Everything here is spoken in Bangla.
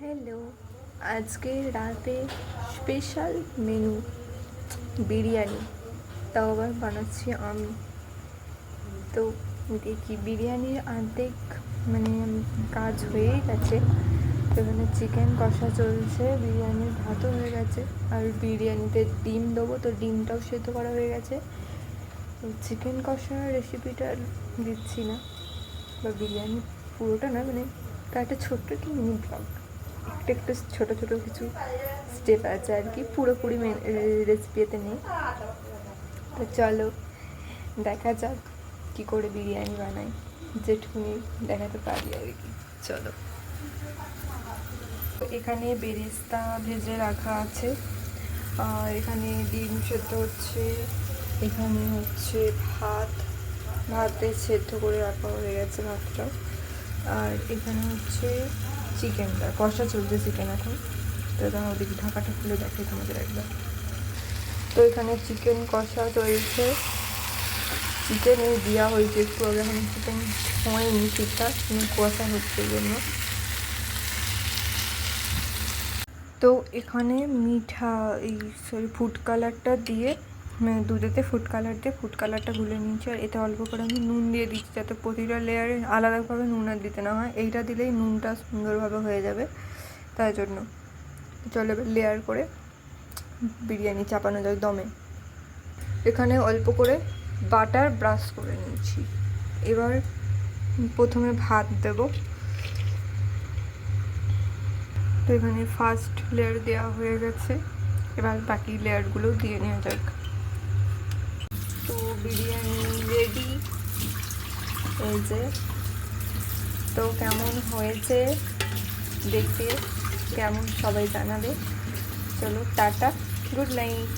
হ্যালো, আজকে রাতে স্পেশাল মেনু বিরিয়ানি, তাও আবার বানাচ্ছি আমি। তো দেখি বিরিয়ানির অর্ধেক মানে কাজ হয়েই গেছে। তো এখানে চিকেন কষা চলছে, বিরিয়ানির ভাতও হয়ে গেছে, আর বিরিয়ানিতে ডিম দেবো, তো ডিমটাও সেদ্ধ করা হয়ে গেছে। তো চিকেন কষার রেসিপিটা দিচ্ছি না, বা বিরিয়ানি পুরোটা না, মানে তার একটা ছোট্ট একটি মিনি ব্লগ, একটু একটু ছোটো ছোটো কিছু স্টেপ আছে আর কি, পুরোপুরি রেসিপিতে নেই। তো চলো দেখা যাক কী করে বিরিয়ানি বানাই, যেটুকুনি দেখাতে পারি আর কি। চলো, এখানে বেরেস্তা ভেজে রাখা আছে, আর এখানে ডিম সেদ্ধ হচ্ছে, এখানে হচ্ছে ভাতে সেদ্ধ করে রাখা হয়ে গেছে ভাতটা, আর এখানে হচ্ছে চিকেনটা কষা চলছে চিকেন এখন। তো তখন ওদিকে ঢাকাটা খুলে দেখাই তোমাদের একবার। তো এখানে চিকেন কষা চলছে, চিকেন এই দেওয়া হয়েছে একটু আগে, এখন চিকেন হয়নি ঠিকঠাক, কষা হচ্ছে এই জন্য। তো এখানে ফুড কালারটা দিয়ে, মানে দুধেতে ফুড কালার দিয়ে ফুড কালারটা গুলে নিয়েছি, আর এতে অল্প করে আমি নুন দিয়ে দিচ্ছি, যাতে প্রতিটা লেয়ারে আলাদাভাবে নুন আর দিতে না হয়। এইটা দিলেই নুনটা সুন্দরভাবে হয়ে যাবে, তাই জন্য। চলো এবার লেয়ার করে বিরিয়ানি চাপানো যায় দমে। এখানে অল্প করে বাটার ব্রাশ করে নিয়েছি। এবার প্রথমে ভাত দেব। তো এখানে ফার্স্ট লেয়ার দেওয়া হয়ে গেছে, এবার বাকি লেয়ারগুলো দিয়ে নেওয়া যাক। তো বিরিয়ানি রেডি, এই যে। তো কেমন হয়েছে দেখতে, কেমন সবাই জানাবে। চলো টাটা, গুড নাইট।